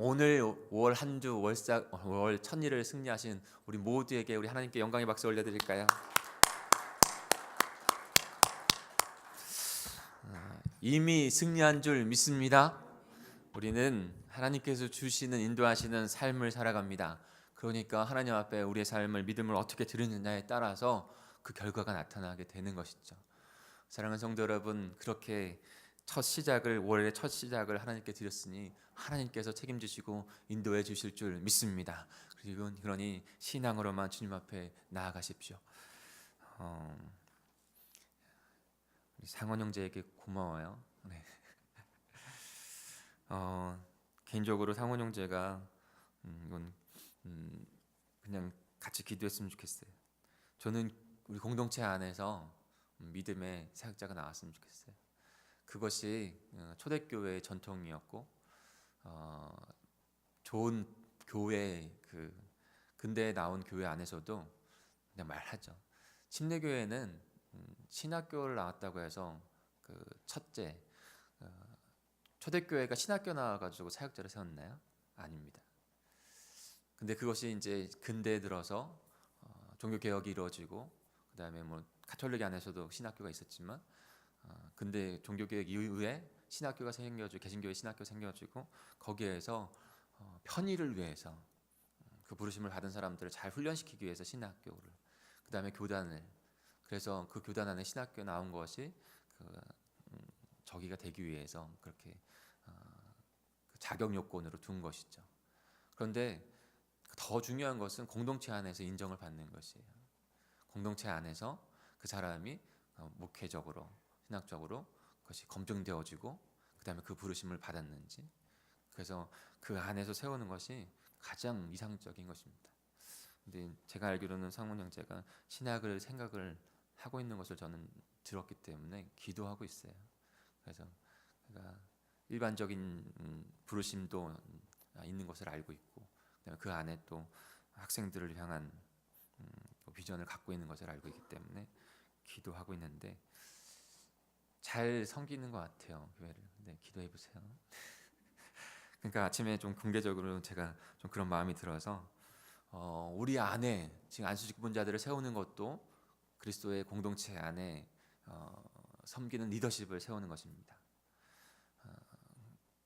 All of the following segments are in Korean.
오늘 월 한 주 월 천일을 승리하신 우리 모두에게 우리 하나님께 영광의 박수 올려드릴까요? 이미 승리한 줄 믿습니다. 우리는 하나님께서 주시는 인도하시는 삶을 살아갑니다. 그러니까 하나님 앞에 우리의 삶을 믿음을 어떻게 드리느냐에 따라서 그 결과가 나타나게 되는 것이죠. 사랑하는 성도 여러분, 그렇게 월의 첫 시작을 하나님께 드렸으니 하나님께서 책임지시고 인도해 주실 줄 믿습니다. 그러니 신앙으로만 주님 앞에 나아가십시오. 우리 상원 형제에게 고마워요. 네. 개인적으로 상원 형제가 이건 그냥 같이 기도했으면 좋겠어요. 저는 우리 공동체 안에서 믿음의 사역자가 나왔으면 좋겠어요. 그것이 초대교회의 전통이었고 좋은 교회, 그 근대에 나온 교회 안에서도 그냥 말하죠. 침례교회는 신학교를 나왔다고 해서 그 첫째, 초대교회가 신학교 나와가지고 사역자를 세웠나요? 아닙니다. 근데 그것이 이제 근대에 들어서 종교 개혁이 이루어지고 그다음에 뭐 가톨릭 안에서도 신학교가 있었지만 근데 종교 개혁 이후에 신학교가 생겨지고 개신교회 신학교 생겨지고 거기에서 편의를 위해서 그 부르심을 받은 사람들을 잘 훈련시키기 위해서 신학교를 그다음에 교단을 그래서 그 교단 안에 신학교 나온 것이 저기가 되기 위해서 그렇게 그 자격 요건으로 둔 것이죠. 그런데 더 중요한 것은 공동체 안에서 인정을 받는 것이에요. 공동체 안에서 그 사람이 목회적으로 신학적으로 그것이 검증되어지고 그다음에 그 부르심을 받았는지 그래서 그 안에서 세우는 것이 가장 이상적인 것입니다. 근데 제가 알기로는 상문 형제가 신학을 생각을 하고 있는 것을 저는 들었기 때문에 기도하고 있어요. 그래서 제가 일반적인 부르심도 있는 것을 알고 있고 그다음에 그 안에 또 학생들을 향한 또 비전을 갖고 있는 것을 알고 있기 때문에 기도하고 있는데 잘 섬기는 것 같아요, 교회를. 네, 기도해 보세요. 그러니까 아침에 좀 공개적으로 제가 좀 그런 마음이 들어서 우리 안에 지금 안수직분자들을 세우는 것도 그리스도의 공동체 안에 섬기는 리더십을 세우는 것입니다.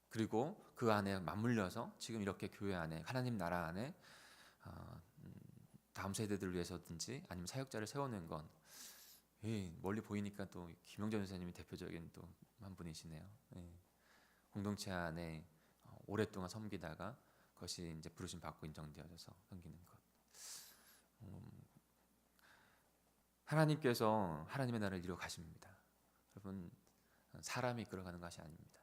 그리고 그 안에 맞물려서 지금 이렇게 교회 안에 하나님 나라 안에 다음 세대들을 위해서든지 아니면 사역자를 세우는 건 멀리 보이니까 또 김영전 선생님이 대표적인 또 한 분이시네요. 공동체 안에 오랫동안 섬기다가 그것이 이제 부르심 받고 인정되어져서 섬기는 것. 하나님께서 하나님의 나라를 이루어 가십니다. 여러분 사람이 이끌어가는 것이 아닙니다.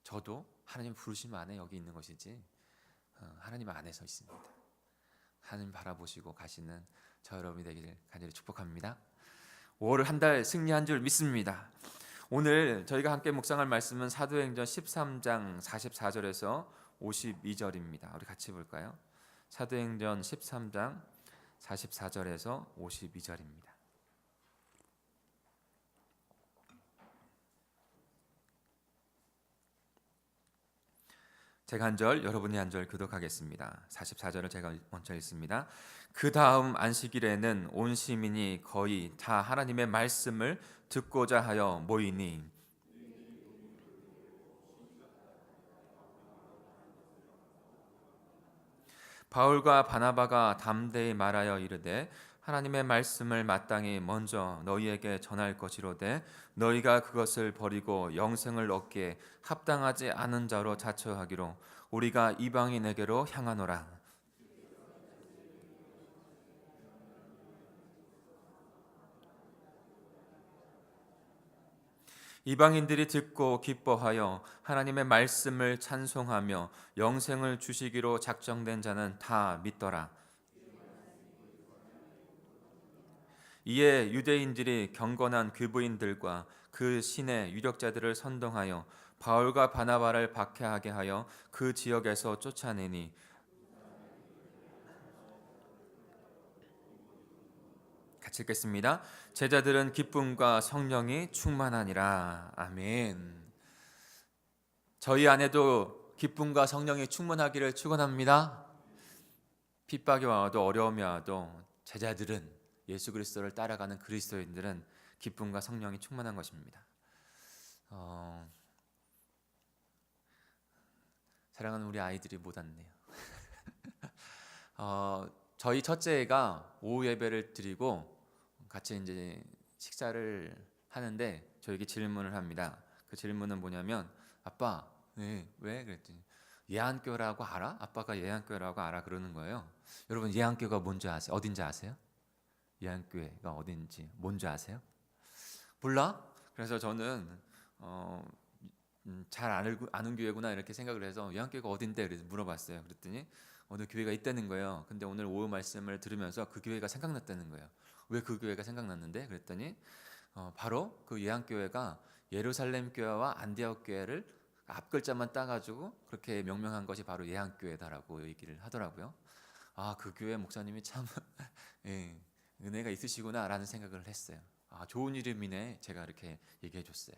저도 하나님 부르심 안에 여기 있는 것이지 하나님 안에서 있습니다. 하나님 바라보시고 가시는 저 여러분이 되기를 간절히 축복합니다. 5월을 한 달 승리한 줄 믿습니다. 오늘 저희가 함께 묵상할 말씀은 사도행전 13장 44절에서 52절입니다. 우리 같이 볼까요? 사도행전 13장 44절에서 52절입니다. 제가 한 절, 여러분이 한 절 교독하겠습니다. 44절을 제가 먼저 읽습니다. 그 다음 안식일에는 온 시민이 거의 다 하나님의 말씀을 듣고자 하여 모이니 바울과 바나바가 담대히 말하여 이르되 하나님의 말씀을 마땅히 먼저 너희에게 전할 것이로되 너희가 그것을 버리고 영생을 얻기에 합당하지 않은 자로 자처하기로 우리가 이방인에게로 향하노라. 이방인들이 듣고 기뻐하여 하나님의 말씀을 찬송하며 영생을 주시기로 작정된 자는 다 믿더라. 이에 유대인들이 경건한 교부인들과 그 신의 유력자들을 선동하여 바울과 바나바를 박해하게 하여 그 지역에서 쫓아내니 같이 읽겠습니다. 제자들은 기쁨과 성령이 충만하니라. 아멘. 저희 안에도 기쁨과 성령이 충만하기를 축원합니다. 핍박이 와도 어려움이 와도 제자들은, 예수 그리스도를 따라가는 그리스도인들은 기쁨과 성령이 충만한 것입니다. 사랑하는 우리 아이들이 못 왔네요. 저희 첫째가 오후 예배를 드리고 같이 이제 식사를 하는데 저에게 질문을 합니다. 그 질문은 뭐냐면, 아빠, 네, 왜? 그랬더니 예안교라고 알아? 아빠가 예안교라고 알아? 그러는 거예요. 여러분, 예안교가 뭔지 아세요? 어딘지 아세요? 예안교회가 어딘지 뭔지 아세요? 몰라? 그래서 저는 잘 아는 교회구나 이렇게 생각을 해서 예안교회가 어딘데? 그래서 물어봤어요. 그랬더니 어느 교회가 있다는 거예요. 근데 오늘 오후 말씀을 들으면서 그 교회가 생각났다는 거예요. 왜 그 교회가 생각났는데? 그랬더니 바로 그 예안교회가 예루살렘 교회와 안디옥 교회를 앞글자만 따가지고 그렇게 명명한 것이 바로 예안교회다라고 얘기를 하더라고요. 아, 그 교회 목사님이 참 예, 은혜가 있으시구나라는 생각을 했어요. 아, 좋은 이름이네. 제가 이렇게 얘기해 줬어요.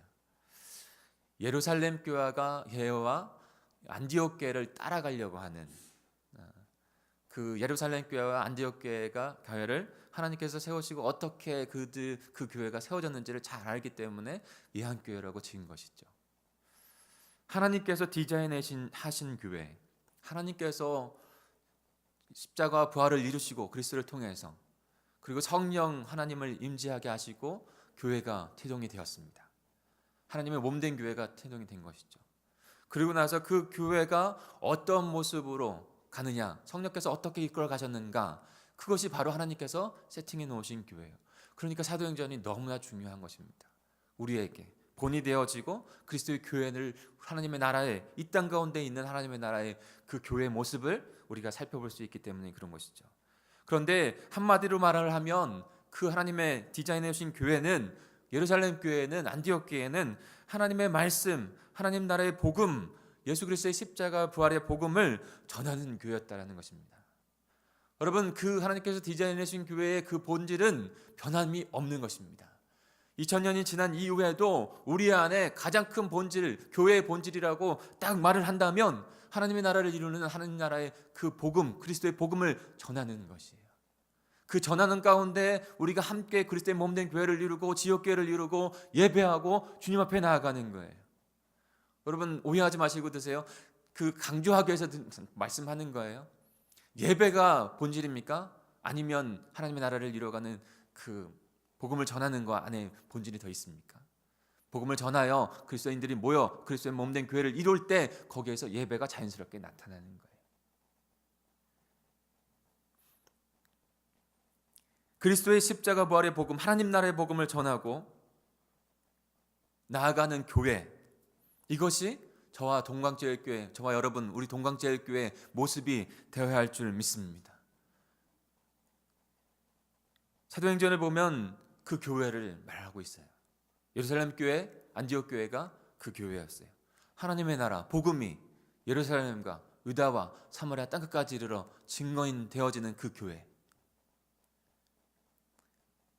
예루살렘 교회와 안디옥 교회를 따라가려고 하는, 그 예루살렘 교회와 안디옥 교회를 하나님께서 세우시고 어떻게 그 교회가 세워졌는지를 잘 알기 때문에 예안교회라고 지은 것이죠. 하나님께서 하신 교회, 하나님께서 십자가 부활을 이루시고 그리스도를 통해서, 그리고 성령 하나님을 임재하게 하시고 교회가 태동이 되었습니다. 하나님의 몸된 교회가 태동이 된 것이죠. 그리고 나서 그 교회가 어떤 모습으로 가느냐, 성령께서 어떻게 이끌어 가셨는가, 그것이 바로 하나님께서 세팅해 놓으신 교회예요. 그러니까 사도행전이 너무나 중요한 것입니다. 우리에게 본이 되어지고 그리스도의 교회를, 하나님의 나라에, 이 땅 가운데 있는 하나님의 나라의 그 교회의 모습을 우리가 살펴볼 수 있기 때문에 그런 것이죠. 그런데 한마디로 말을 하면 그 하나님의 디자인해 주신 교회는, 예루살렘 교회는, 안디옥 교회는 하나님의 말씀, 하나님 나라의 복음, 예수 그리스도의 십자가 부활의 복음을 전하는 교회였다라는 것입니다. 여러분, 그 하나님께서 디자인해 주신 교회의 그 본질은 변함이 없는 것입니다. 2000년이 지난 이후에도 우리 안에 가장 큰 본질, 교회의 본질이라고 딱 말을 한다면 하나님의 나라를 이루는 하나님 나라의 그 복음, 그리스도의 복음을 전하는 것이에요. 그 전하는 가운데 우리가 함께 그리스도의 몸된 교회를 이루고 지역교회를 이루고 예배하고 주님 앞에 나아가는 거예요. 여러분, 오해하지 마시고 드세요. 그 강조하기 위해서 말씀하는 거예요. 예배가 본질입니까? 아니면 하나님의 나라를 이루어가는 그 복음을 전하는 것 안에 본질이 더 있습니까? 복음을 전하여 그리스도인들이 모여 그리스도의 몸된 교회를 이룰 때 거기에서 예배가 자연스럽게 나타나는 거예요. 그리스도의 십자가 부활의 복음, 하나님 나라의 복음을 전하고 나아가는 교회, 이것이 저와 동광제일교회, 저와 여러분, 우리 동광제일교회 모습이 되어야 할 줄 믿습니다. 사도행전을 보면 그 교회를 말하고 있어요. 예루살렘 교회, 안디옥 교회가 그 교회였어요. 하나님의 나라, 복음이 예루살렘과 유다와 사마리아 땅끝까지 이르러 증거인 되어지는 그 교회.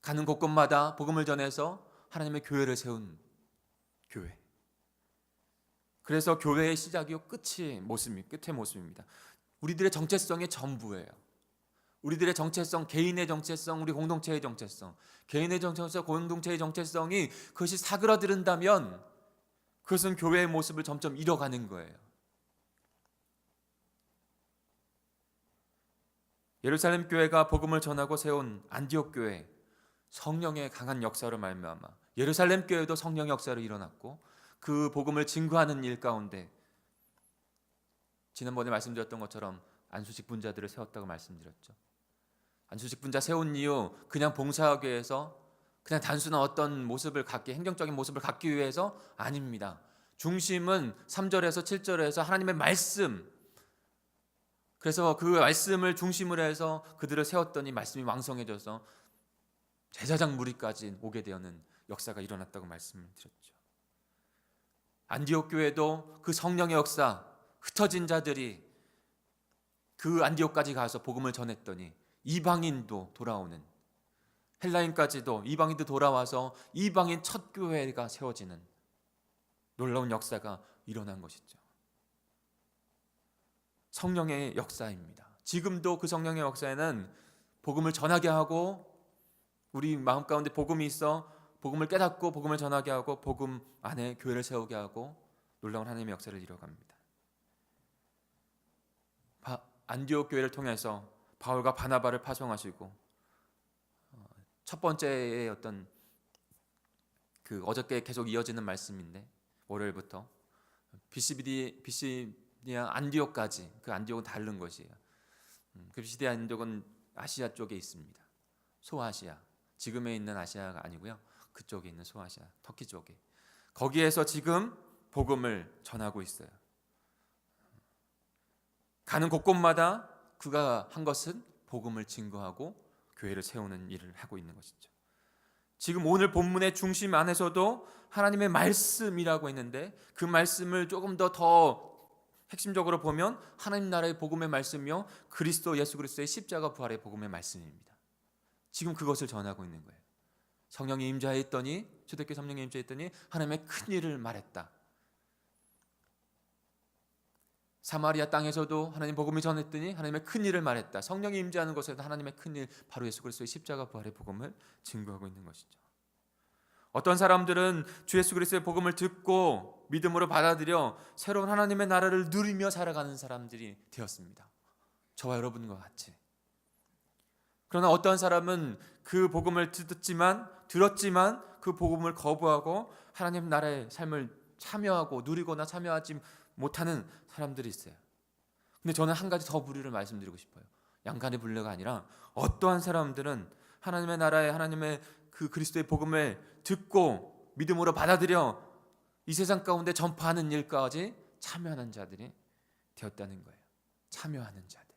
가는 곳곳마다 복음을 전해서 하나님의 교회를 세운 교회. 그래서 교회의 시작이요 끝의 모습입니다. 우리들의 정체성의 전부예요. 우리들의 정체성, 개인의 정체성, 우리 공동체의 정체성, 개인의 정체성, 공동체의 정체성이 그것이 사그라든다면 그것은 교회의 모습을 점점 잃어가는 거예요. 예루살렘 교회가 복음을 전하고 세운 안디옥 교회, 성령의 강한 역사로 말미암아 예루살렘 교회도 성령의 역사로 일어났고 그 복음을 증거하는 일 가운데 지난번에 말씀드렸던 것처럼 안수식 분자들을 세웠다고 말씀드렸죠. 안수식 분자 세운 이유 그냥 봉사하기 위해서, 그냥 단순한 어떤 모습을 갖기, 행정적인 모습을 갖기 위해서 아닙니다. 중심은 3절에서 7절에서 하나님의 말씀, 그래서 그 말씀을 중심으로 해서 그들을 세웠더니 말씀이 왕성해져서 제사장 무리까지 오게 되는 역사가 일어났다고 말씀을 드렸죠. 안디옥 교회도 그 성령의 역사, 흩어진 자들이 그 안디옥까지 가서 복음을 전했더니 이방인도 돌아오는, 헬라인까지도 이방인도 돌아와서 이방인 첫 교회가 세워지는 놀라운 역사가 일어난 것이죠. 성령의 역사입니다. 지금도 그 성령의 역사에는 복음을 전하게 하고 우리 마음 가운데 복음이 있어 복음을 깨닫고 복음을 전하게 하고 복음 안에 교회를 세우게 하고 놀라운 하나님의 역사를 이뤄갑니다. 안디옥 교회를 통해서 바울과 바나바를 파송하시고 첫 번째의 어떤 그 어저께 계속 이어지는 말씀인데 월요일부터 비시디아 안디옥까지, 그 안디옥은 다른 것이에요. 그 비시디아 안디옥은 아시아 쪽에 있습니다. 소아시아, 지금에 있는 아시아가 아니고요, 그쪽에 있는 소아시아, 터키 쪽에, 거기에서 지금 복음을 전하고 있어요. 가는 곳곳마다 그가 한 것은 복음을 증거하고 교회를 세우는 일을 하고 있는 것이죠. 지금 오늘 본문의 중심 안에서도 하나님의 말씀이라고 했는데 그 말씀을 조금 더 핵심적으로 보면 하나님 나라의 복음의 말씀이요, 그리스도 예수 그리스도의 십자가 부활의 복음의 말씀입니다. 지금 그것을 전하고 있는 거예요. 성령이 임재했더니, 초대교회 성령이 임재했더니 하나님의 큰 일을 말했다. 사마리아 땅에서도 하나님 복음이 전했더니 하나님의 큰 일을 말했다. 성령이 임재하는 곳에서 하나님의 큰 일, 바로 예수 그리스도의 십자가 부활의 복음을 증거하고 있는 것이죠. 어떤 사람들은 주 예수 그리스도의 복음을 듣고 믿음으로 받아들여 새로운 하나님의 나라를 누리며 살아가는 사람들이 되었습니다. 저와 여러분과 같이. 그러나 어떤 사람은 그 복음을 들었지만 그 복음을 거부하고 하나님 나라의 삶을 참여하고 누리거나 참여하지 못하는 사람들이 있어요. 근데 저는 한 가지 더 부류를 말씀드리고 싶어요. 양간의 분류가 아니라 어떠한 사람들은 하나님의 나라에 하나님의 그 그리스도의 복음을 듣고 믿음으로 받아들여 이 세상 가운데 전파하는 일까지 참여하는 자들이 되었다는 거예요. 참여하는 자들,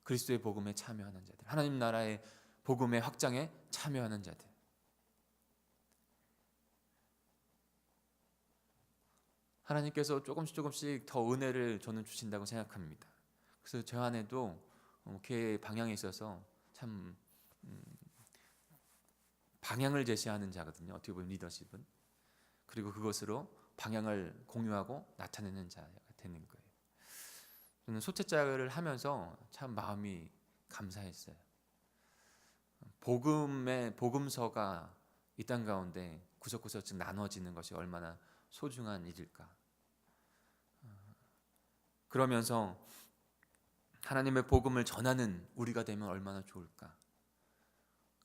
그리스도의 복음에 참여하는 자들, 하나님 나라의 복음의 확장에 참여하는 자들. 하나님께서 조금씩 더 은혜를 저는 주신다고 생각합니다. 그래서 저 안에도 교회 방향에 있어서 참 방향을 제시하는 자거든요. 어떻게 보면 리더십은. 그리고 그것으로 방향을 공유하고 나타내는 자가 되는 거예요. 저는 소책자를 하면서 참 마음이 감사했어요. 복음서가 이 땅 가운데 구석구석 나눠지는 것이 얼마나 소중한 일일까. 그러면서 하나님의 복음을 전하는 우리가 되면 얼마나 좋을까.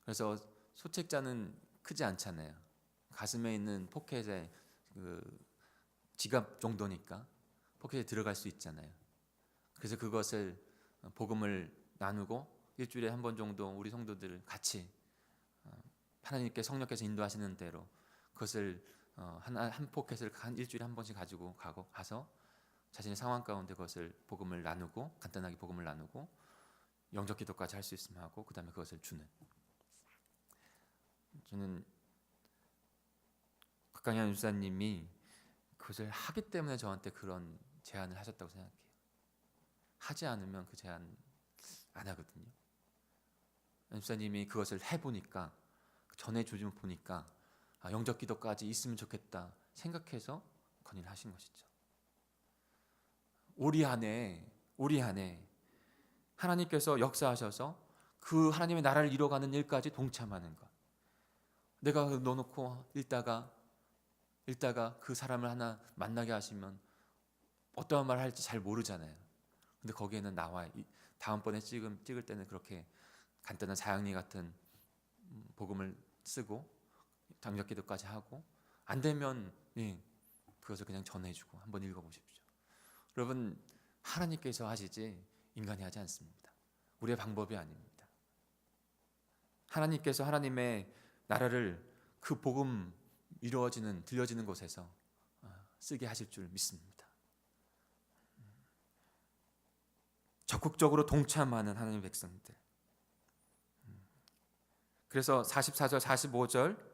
그래서 소책자는 크지 않잖아요. 가슴에 있는 포켓에 그 지갑 정도니까 포켓에 들어갈 수 있잖아요. 그래서 그것을 복음을 나누고 일주일에 한 번 정도 우리 성도들 같이 하나님께 성령께서 인도하시는 대로 그것을 한 포켓을 한 일주일에 한 번씩 가지고 가서 자신의 상황 가운데 그것을 복음을 나누고, 간단하게 복음을 나누고 영적 기도까지 할 수 있으면 하고, 그 다음에 그것을 주는. 저는 박강현 유사님이 그것을 하기 때문에 저한테 그런 제안을 하셨다고 생각해요. 하지 않으면 그 제안 안 하거든요. 유사님이 그것을 해보니까, 전해주면 보니까 영적 기도까지 있으면 좋겠다 생각해서 건의를 하신 것이죠. 우리 안에 하나님께서 역사하셔서 그 하나님의 나라를 이뤄가는 일까지 동참하는 것. 내가 넣어놓고 읽다가 그 사람을 하나 만나게 하시면 어떠한 말을 할지 잘 모르잖아요. 근데 거기에는 나와 다음번에 찍을 때는 그렇게 간단한 사양리 같은 복음을 쓰고 장적 기도까지 하고, 안 되면 그것을 그냥 전해주고 한번 읽어보십시오. 여러분, 하나님께서 하시지 인간이 하지 않습니다. 우리의 방법이 아닙니다. 하나님께서 하나님의 나라를 그 복음 들려지는 곳에서 쓰게 하실 줄 믿습니다. 적극적으로 동참하는 하나님의 백성들. 그래서 44절, 45절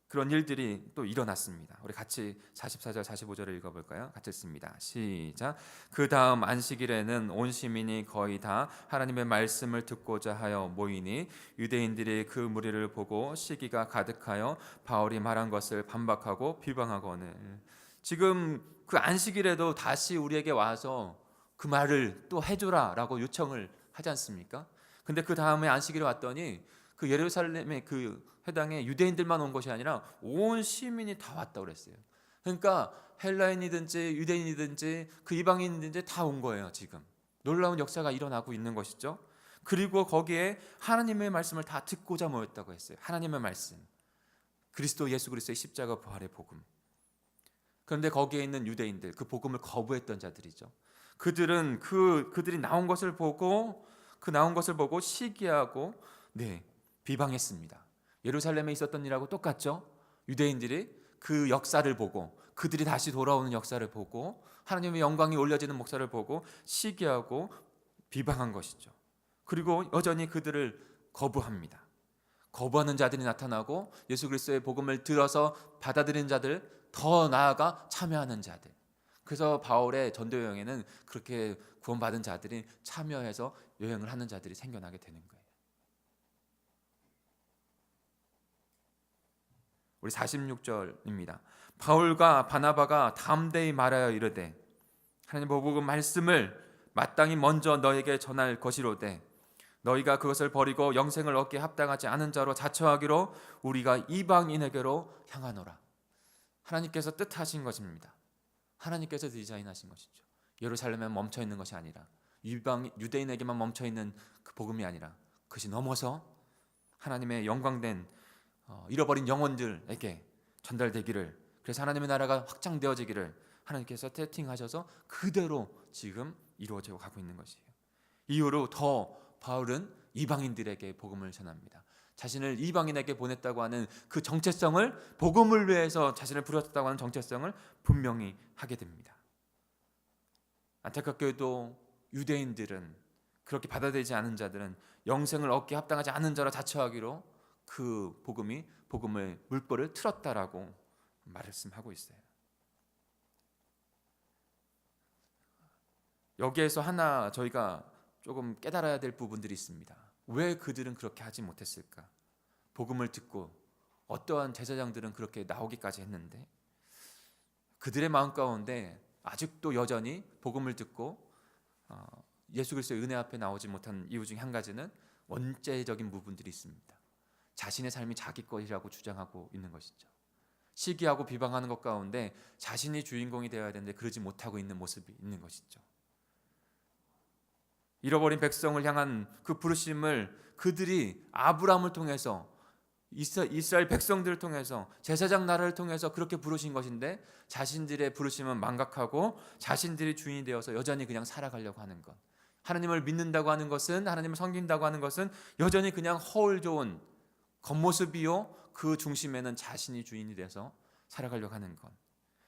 그런 일들이 또 일어났습니다. 우리 같이 44절, 45절을 읽어볼까요? 같이 읽습니다. 시작. 그 다음 안식일에는 온 시민이 거의 다 하나님의 말씀을 듣고자 하여 모이니 유대인들이 그 무리를 보고 시기가 가득하여 바울이 말한 것을 반박하고 비방하거늘. 지금 그 안식일에도 다시 우리에게 와서 그 말을 또 해줘라라고 요청을 하지 않습니까? 근데 그 다음에 안식일에 왔더니 그 예루살렘의 그 회당에 유대인들만 온 것이 아니라 온 시민이 다 왔다고 그랬어요. 그러니까 헬라인이든지 유대인이든지 그 이방인이든지 다 온 거예요. 지금 놀라운 역사가 일어나고 있는 것이죠. 그리고 거기에 하나님의 말씀을 다 듣고자 모였다고 했어요. 하나님의 말씀, 그리스도 예수 그리스도의 십자가 부활의 복음. 그런데 거기에 있는 유대인들, 그 복음을 거부했던 자들이죠. 그들은 그들이 나온 것을 보고 시기하고 비방했습니다. 예루살렘에 있었던 일하고 똑같죠. 유대인들이 그 역사를 보고, 그들이 다시 돌아오는 역사를 보고, 하나님의 영광이 올려지는 목사를 보고 시기하고 비방한 것이죠. 그리고 여전히 그들을 거부합니다. 거부하는 자들이 나타나고 예수 그리스도의 복음을 들어서 받아들이는 자들, 더 나아가 참여하는 자들. 그래서 바울의 전도 여행에는 그렇게 구원받은 자들이 참여해서 여행을 하는 자들이 생겨나게 되는 거예요. 우리 46절입니다. 바울과 바나바가 담대히 말하여 이르되 하나님의 복음 말씀을 마땅히 먼저 너에게 전할 것이로되 너희가 그것을 버리고 영생을 얻기에 합당하지 않은 자로 자처하기로 우리가 이방인에게로 향하노라. 하나님께서 뜻하신 것입니다. 하나님께서 디자인하신 것이죠. 예루살렘에 멈춰 있는 것이 아니라 유대인에게만 멈춰 있는 그 복음이 아니라 그것이 넘어서 하나님의 영광된 잃어버린 영혼들에게 전달되기를, 그래서 하나님의 나라가 확장되어지기를 하나님께서 세팅하셔서 그대로 지금 이루어져 가고 있는 것이에요. 이후로 더 바울은 이방인들에게 복음을 전합니다. 자신을 이방인에게 보냈다고 하는 그 정체성을, 복음을 위해서 자신을 부르셨다고 하는 정체성을 분명히 하게 됩니다. 안타깝게도 유대인들은, 그렇게 받아들이지 않은 자들은 영생을 얻기에 합당하지 않은 자로 자처하기로 그 복음의 물꼬를 틀었다라고 말씀하고 있어요. 여기에서 하나 저희가 조금 깨달아야 될 부분들이 있습니다. 왜 그들은 그렇게 하지 못했을까? 복음을 듣고 어떠한 제사장들은 그렇게 나오기까지 했는데 그들의 마음 가운데 아직도 여전히 복음을 듣고 예수 그리스도의 은혜 앞에 나오지 못한 이유 중 한 가지는 원죄적인 부분들이 있습니다. 자신의 삶이 자기 것이라고 주장하고 있는 것이죠. 시기하고 비방하는 것 가운데 자신이 주인공이 되어야 되는데 그러지 못하고 있는 모습이 있는 것이죠. 잃어버린 백성을 향한 그 부르심을 그들이 아브라함을 통해서, 이스라엘 백성들을 통해서, 제사장 나라를 통해서 그렇게 부르신 것인데 자신들의 부르심은 망각하고 자신들이 주인이 되어서 여전히 그냥 살아가려고 하는 것, 하나님을 믿는다고 하는 것은, 하나님을 섬긴다고 하는 것은 여전히 그냥 허울 좋은 겉모습이요, 그 중심에는 자신이 주인이 돼서 살아가려고 하는 것.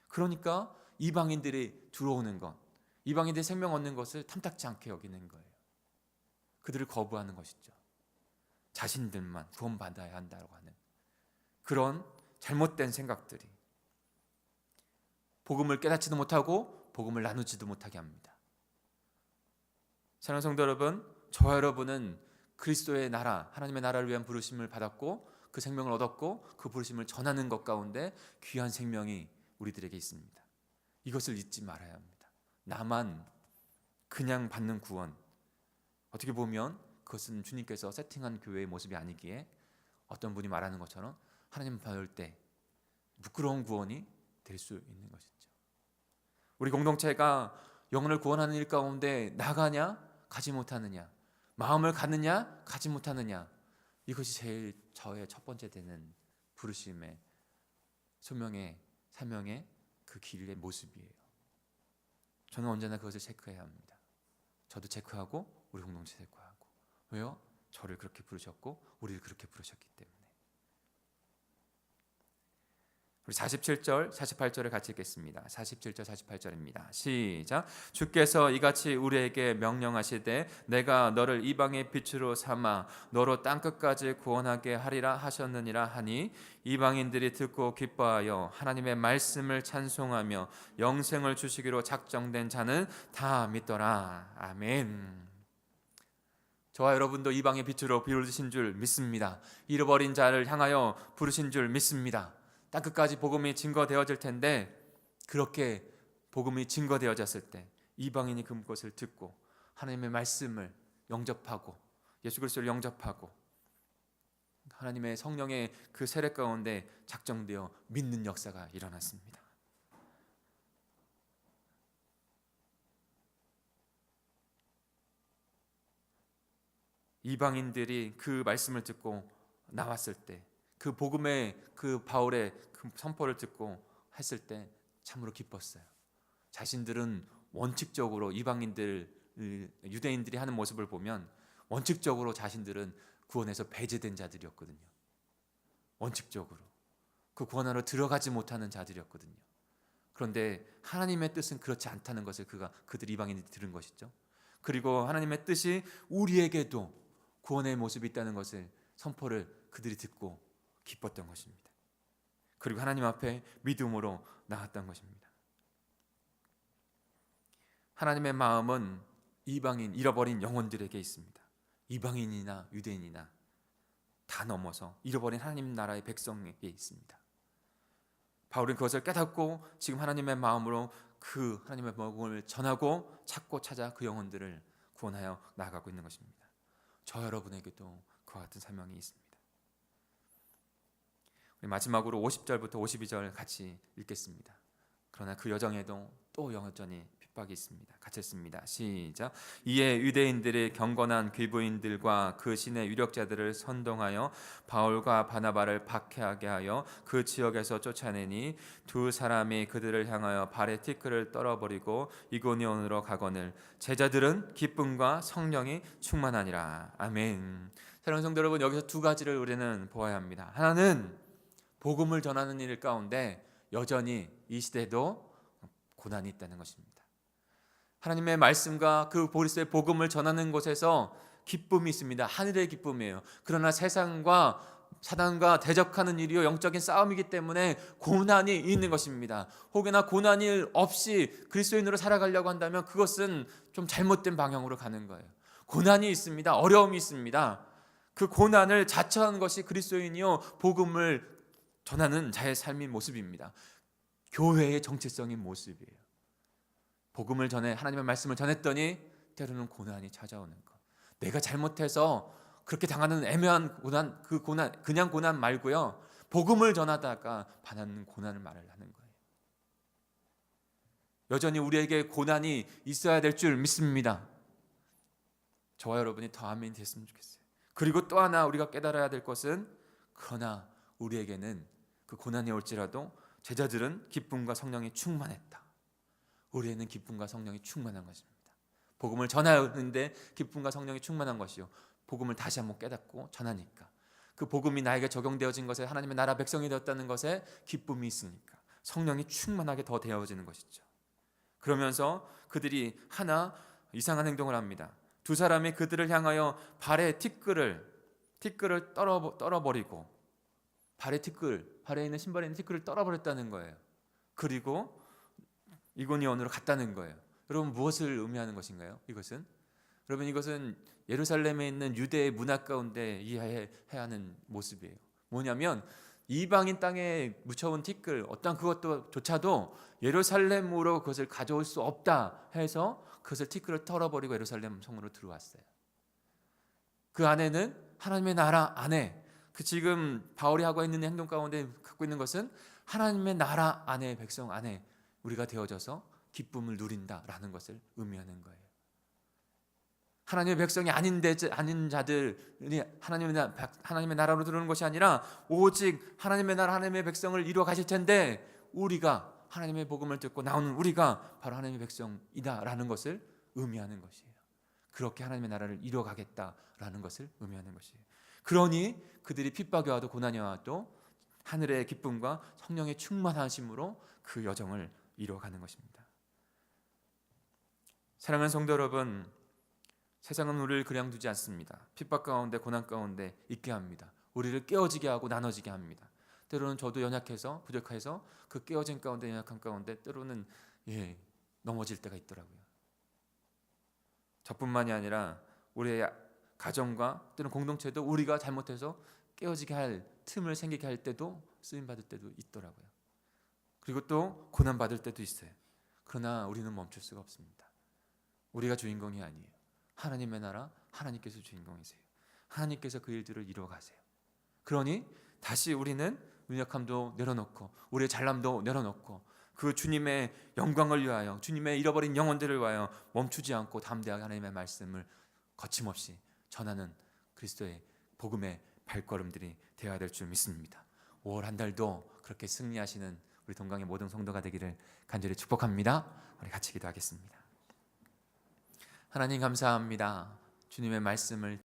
그러니까 이방인들이 들어오는 것, 이방인들이 생명 얻는 것을 탐탁지 않게 여기는 거예요. 그들을 거부하는 것이죠. 자신들만 구원받아야 한다고 하는 그런 잘못된 생각들이 복음을 깨닫지도 못하고 복음을 나누지도 못하게 합니다. 사랑하는 성도 여러분, 저와 여러분은 그리스도의 나라, 하나님의 나라를 위한 부르심을 받았고 그 생명을 얻었고 그 부르심을 전하는 것 가운데 귀한 생명이 우리들에게 있습니다. 이것을 잊지 말아야 합니다. 나만 그냥 받는 구원, 어떻게 보면 그것은 주님께서 세팅한 교회의 모습이 아니기에 어떤 분이 말하는 것처럼 하나님 받을 때 부끄러운 구원이 될 수 있는 것이죠. 우리 공동체가 영혼을 구원하는 일 가운데 나가냐 가지 못하느냐, 마음을 갖느냐 가지 못하느냐, 이것이 제일 저의 첫 번째 되는 부르심의 소명의 사명의 그 길의 모습이에요. 저는 언제나 그것을 체크해야 합니다. 저도 체크하고 우리 공동체 체크하고. 왜요? 저를 그렇게 부르셨고 우리를 그렇게 부르셨기 때문에. 우리 47절, 48절을 같이 읽겠습니다. 47절, 48절입니다. 시작. 주께서 이같이 우리에게 명령하시되 내가 너를 이방의 빛으로 삼아 너로 땅끝까지 구원하게 하리라 하셨느니라 하니 이방인들이 듣고 기뻐하여 하나님의 말씀을 찬송하며 영생을 주시기로 작정된 자는 다 믿더라. 아멘. 저와 여러분도 이방의 빛으로 부르신 줄 믿습니다. 잃어버린 자를 향하여 부르신 줄 믿습니다. 땅끝까지 복음이 증거되어질 텐데, 그렇게 복음이 증거되어졌을 때 이방인이 그것을 듣고 하나님의 말씀을 영접하고 예수 그리스도를 영접하고 하나님의 성령의 그 세례 가운데 작정되어 믿는 역사가 일어났습니다. 이방인들이 그 말씀을 듣고 나왔을 때, 그 복음의 그 바울의 그 선포를 듣고 했을 때 참으로 기뻤어요. 자신들은 원칙적으로 유대인들이 하는 모습을 보면 원칙적으로 자신들은 구원에서 배제된 자들이었거든요. 원칙적으로 그 구원 안으로 들어가지 못하는 자들이었거든요. 그런데 하나님의 뜻은 그렇지 않다는 것을 그들 이방인들이 들은 것이죠. 그리고 하나님의 뜻이 우리에게도 구원의 모습이 있다는 것을 선포를 그들이 듣고 기뻤던 것입니다. 그리고 하나님 앞에 믿음으로 나았던 것입니다. 하나님의 마음은 이방인, 잃어버린 영혼들에게 있습니다. 이방인이나 유대인이나 다 넘어서 잃어버린 하나님 나라의 백성에게 있습니다. 바울은 그것을 깨닫고 지금 하나님의 마음으로 그 하나님의 복음을 전하고 찾고 찾아 그 영혼들을 구원하여 나아가고 있는 것입니다. 저 여러분에게도 그와 같은 사명이 있습니다. 우리 마지막으로 50절부터 52절 같이 읽겠습니다. 그러나 그 여정에도 또 여전히 핍박이 있습니다. 같이 읽습니다. 시작. 이에 유대인들의 경건한 귀부인들과 그 신의 유력자들을 선동하여 바울과 바나바를 박해하게 하여 그 지역에서 쫓아내니 두 사람이 그들을 향하여 발에 티끌을 떨어버리고 이고니온으로 가거늘 제자들은 기쁨과 성령이 충만하니라. 아멘. 사랑하는 성도 여러분, 여기서 두 가지를 우리는 보아야 합니다. 하나는 복음을 전하는 일 가운데 여전히 이 시대도 고난이 있다는 것입니다. 하나님의 말씀과 그 그리스도의 복음을 전하는 곳에서 기쁨이 있습니다. 하늘의 기쁨이에요. 그러나 세상과 사단과 대적하는 일이요 영적인 싸움이기 때문에 고난이 있는 것입니다. 혹여나 고난이 없이 그리스도인으로 살아가려고 한다면 그것은 좀 잘못된 방향으로 가는 거예요. 고난이 있습니다. 어려움이 있습니다. 그 고난을 자처하는 것이 그리스도인이요 복음을 전하는 자의 삶의 모습입니다. 교회의 정체성인 모습이에요. 복음을 전해 하나님의 말씀을 전했더니 때로는 고난이 찾아오는 것. 내가 잘못해서 그렇게 당하는 애매한 고난, 그 고난 그냥 고난 말고요. 복음을 전하다가 받는 고난을 말을 하는 거예요. 여전히 우리에게 고난이 있어야 될 줄 믿습니다. 저와 여러분이 더 아멘이 됐으면 좋겠어요. 그리고 또 하나 우리가 깨달아야 될 것은 그러나 우리에게는 그 고난이 올지라도 제자들은 기쁨과 성령이 충만했다. 우리에는 기쁨과 성령이 충만한 것입니다. 복음을 전하는데 기쁨과 성령이 충만한 것이요. 복음을 다시 한번 깨닫고 전하니까 그 복음이 나에게 적용되어진 것에 하나님의 나라 백성이 되었다는 것에 기쁨이 있으니까 성령이 충만하게 더 되어지는 것이죠. 그러면서 그들이 하나 이상한 행동을 합니다. 두 사람이 그들을 향하여 발에 티끌을 떨어버리고 발에 있는 신발에 있는 티끌을 떨어버렸다는 거예요. 그리고 이고니온으로 갔다는 거예요. 여러분 무엇을 의미하는 것인가요? 이것은 예루살렘에 있는 유대의 문화 가운데 이해해야 하는 모습이에요. 뭐냐면 이방인 땅에 묻혀온 티끌 어떤 그것조차도 예루살렘으로 그것을 가져올 수 없다 해서 그것을 티끌을 털어버리고 예루살렘 성으로 들어왔어요. 그 안에는 하나님의 나라 안에 그 지금 바울이 하고 있는 행동 가운데 갖고 있는 것은 하나님의 나라 안에 백성 안에 우리가 되어져서 기쁨을 누린다라는 것을 의미하는 거예요. 하나님의 백성이 아닌 자들이 하나님의 나라로 들어오는 것이 아니라 오직 하나님의 나라 하나님의 백성을 이루어 가실 텐데 우리가 하나님의 복음을 듣고 나오는 우리가 바로 하나님의 백성이다라는 것을 의미하는 것이에요. 그렇게 하나님의 나라를 이루어 가겠다라는 것을 의미하는 것이에요. 그러니 그들이 핍박이 와도 고난이 와도 하늘의 기쁨과 성령의 충만하심으로 그 여정을 이루어가는 것입니다. 사랑하는 성도 여러분, 세상은 우리를 그냥 두지 않습니다. 핍박 가운데 고난 가운데 있게 합니다. 우리를 깨어지게 하고 나눠지게 합니다. 때로는 저도 연약해서 부족해서 그 깨어진 가운데 연약한 가운데 때로는 넘어질 때가 있더라고요. 저뿐만이 아니라 우리의 가정과 또는 공동체도 우리가 잘못해서 깨어지게 할 틈을 생기게 할 때도 쓰임받을 때도 있더라고요. 그리고 또 고난받을 때도 있어요. 그러나 우리는 멈출 수가 없습니다. 우리가 주인공이 아니에요. 하나님의 나라, 하나님께서 주인공이세요. 하나님께서 그 일들을 이루어 가세요. 그러니 다시 우리는 연약함도 내려놓고 우리의 잘남도 내려놓고 그 주님의 영광을 위하여, 주님의 잃어버린 영혼들을 위하여 멈추지 않고 담대하게 하나님의 말씀을 거침없이 전하는 그리스도의 복음의 발걸음들이 되어야 될 줄 믿습니다. 5월 한 달도 그렇게 승리하시는 우리 동강의 모든 성도가 되기를 간절히 축복합니다. 우리 같이 기도하겠습니다. 하나님 감사합니다. 주님의 말씀을